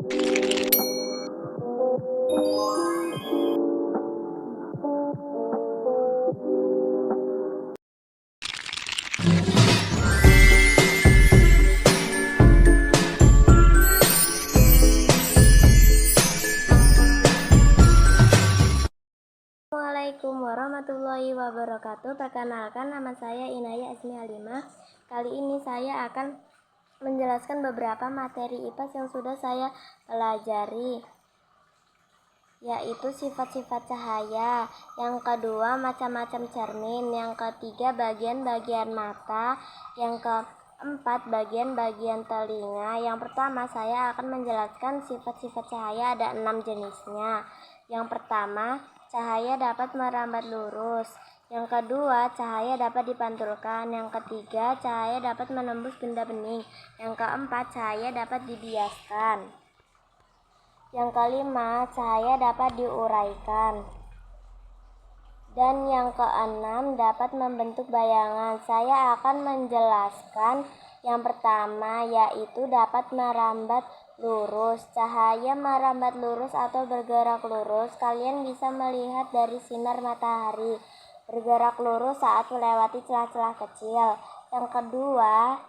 Assalamualaikum warahmatullahi wabarakatuh. Perkenalkan, nama saya Inaya Asmi Halimah. Kali ini saya akan menjelaskan beberapa materi IPAS yang sudah saya pelajari, yaitu sifat-sifat cahaya. Yang kedua, macam-macam cermin. Yang ketiga, bagian-bagian mata. Yang keempat, bagian-bagian telinga. Yang pertama, saya akan menjelaskan sifat-sifat cahaya, ada 6 jenisnya. Yang pertama, cahaya dapat merambat lurus. Yang kedua, cahaya dapat dipantulkan. Yang ketiga, cahaya dapat menembus benda bening. Yang keempat, cahaya dapat dibiaskan. Yang kelima, cahaya dapat diuraikan. Dan yang keenam, dapat membentuk bayangan. Saya akan menjelaskan yang pertama, yaitu dapat merambat lurus. Cahaya merambat lurus atau bergerak lurus. Kalian bisa melihat dari sinar matahari bergerak lurus saat melewati celah-celah kecil. Yang kedua,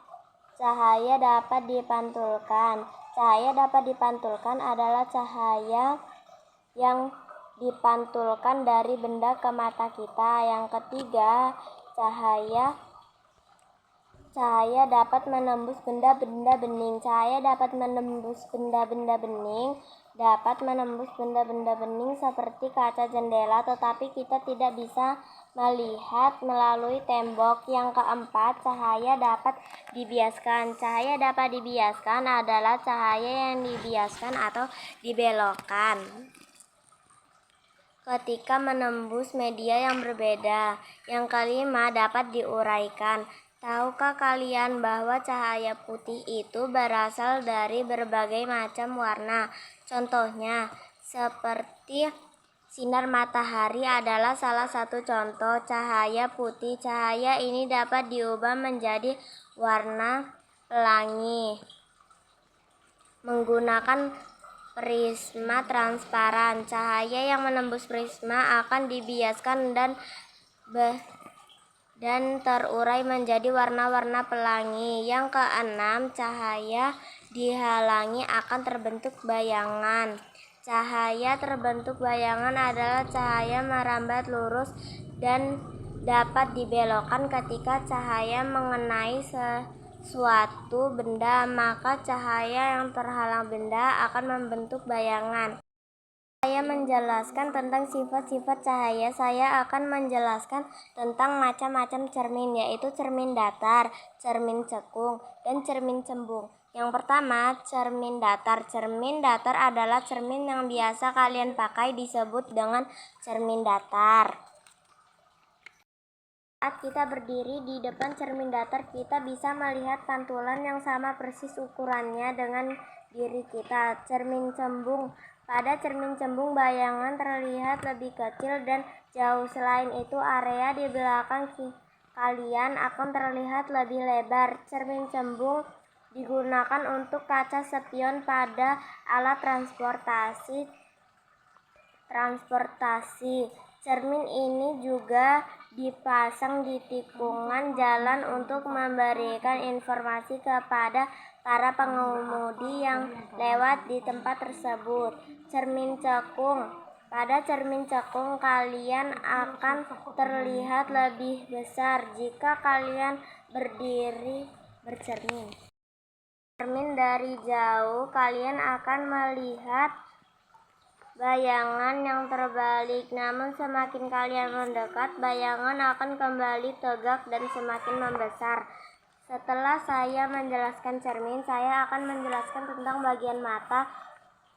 cahaya dapat dipantulkan. Cahaya dapat dipantulkan adalah cahaya yang dipantulkan dari benda ke mata kita. Yang ketiga, cahaya dapat menembus benda-benda bening. Cahaya dapat menembus benda-benda bening, seperti kaca jendela, tetapi kita tidak bisa melihat melalui tembok. Yang keempat, cahaya dapat dibiaskan. Cahaya dapat dibiaskan adalah cahaya yang dibiaskan atau dibelokkan ketika menembus media yang berbeda. Yang kelima, dapat diuraikan. Tahukah kalian bahwa cahaya putih itu berasal dari berbagai macam warna? Contohnya, seperti sinar matahari adalah salah satu contoh cahaya putih. Cahaya ini dapat diubah menjadi warna pelangi menggunakan prisma transparan. Cahaya yang menembus prisma akan dibiaskan dan terurai menjadi warna-warna pelangi. Yang keenam, cahaya dihalangi akan terbentuk bayangan. Cahaya terbentuk bayangan adalah cahaya merambat lurus dan dapat dibelokkan ketika cahaya mengenai suatu benda, maka cahaya yang terhalang benda akan membentuk bayangan. Saya menjelaskan tentang sifat-sifat cahaya. Saya akan menjelaskan tentang macam-macam cermin, yaitu cermin datar, cermin cekung, dan cermin cembung. Yang pertama, cermin datar. Cermin datar adalah cermin yang biasa kalian pakai, disebut dengan cermin datar. Saat kita berdiri di depan cermin datar, kita bisa melihat pantulan yang sama persis ukurannya dengan diri kita. Cermin cembung. Pada cermin cembung, bayangan terlihat lebih kecil dan jauh. Selain itu, area di belakang kalian akan terlihat lebih lebar. Cermin cembung digunakan untuk kaca spion pada alat transportasi. Cermin ini juga dipasang di tikungan jalan untuk memberikan informasi kepada para pengemudi yang lewat di tempat tersebut. Cermin cekung. Pada cermin cekung, kalian akan terlihat lebih besar jika kalian berdiri bercermin. Cermin dari jauh, kalian akan melihat bayangan yang terbalik, namun semakin kalian mendekat, bayangan akan kembali tegak dan semakin membesar. Setelah saya menjelaskan cermin, saya akan menjelaskan tentang bagian mata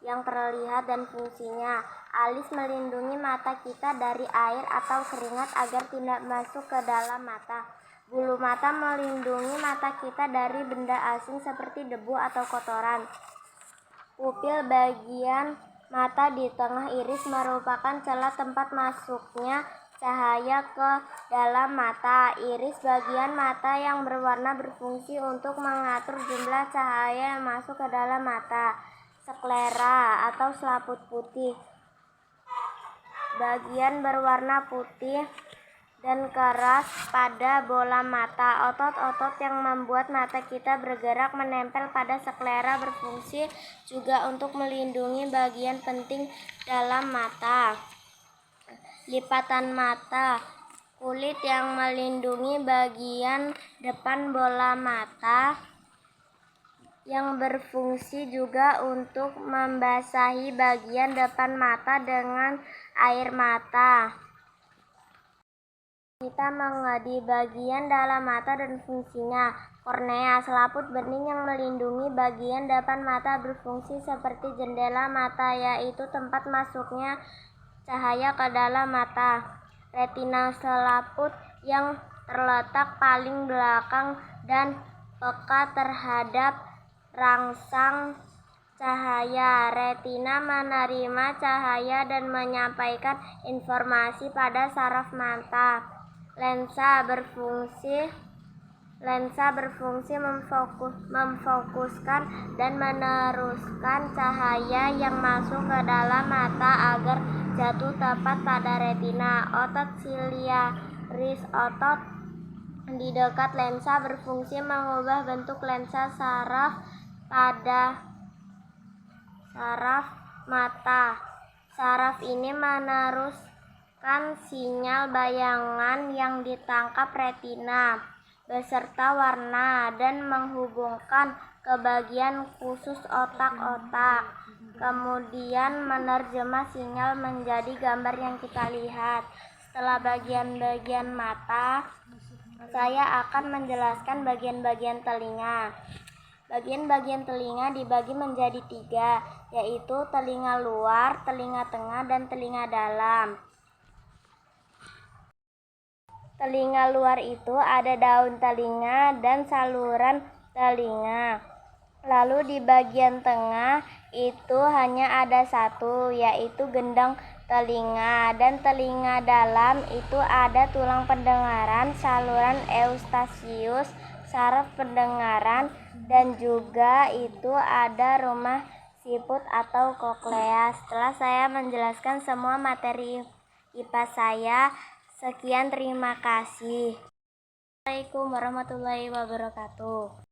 yang terlihat dan fungsinya. Alis melindungi mata kita dari air atau keringat agar tidak masuk ke dalam mata. Bulu mata melindungi mata kita dari benda asing seperti debu atau kotoran. Pupil, bagian mata di tengah iris, merupakan celah tempat masuknya cahaya ke dalam mata. Iris, bagian mata yang berwarna, berfungsi untuk mengatur jumlah cahaya yang masuk ke dalam mata. sklera atau selaput putih. Bagian berwarna putih dan keras pada bola mata. Otot-otot yang membuat mata kita bergerak menempel pada sklera berfungsi juga untuk melindungi bagian penting dalam mata. Lipatan mata. Kulit yang melindungi bagian depan bola mata yang berfungsi juga untuk membasahi bagian depan mata dengan air mata. Kita mengenali bagian dalam mata dan fungsinya. Kornea, selaput bening yang melindungi bagian depan mata berfungsi seperti jendela mata, yaitu tempat masuknya cahaya ke dalam mata. Retina, selaput yang terletak paling belakang dan peka terhadap rangsang cahaya. Retina menerima cahaya dan menyampaikan informasi pada saraf mata. Lensa berfungsi memfokuskan dan meneruskan cahaya yang masuk ke dalam mata agar jatuh tepat pada retina. Otot siliaris, otot di dekat lensa berfungsi mengubah bentuk lensa saraf pada saraf mata. Saraf ini meneruskan sinyal bayangan yang ditangkap retina beserta warna dan menghubungkan ke bagian khusus otak-otak, kemudian menerjemah sinyal menjadi gambar yang kita lihat. Setelah bagian-bagian mata, saya akan menjelaskan bagian-bagian telinga. Bagian-bagian telinga dibagi menjadi 3, yaitu telinga luar, telinga tengah, dan telinga dalam. Telinga luar itu ada daun telinga dan saluran telinga. Lalu di bagian tengah itu hanya ada satu, yaitu gendang telinga. Dan telinga dalam itu ada tulang pendengaran, saluran eustasius, saraf pendengaran, dan juga itu ada rumah siput atau koklea. Setelah saya menjelaskan semua materi IPA saya, sekian, terima kasih. Assalamualaikum warahmatullahi wabarakatuh.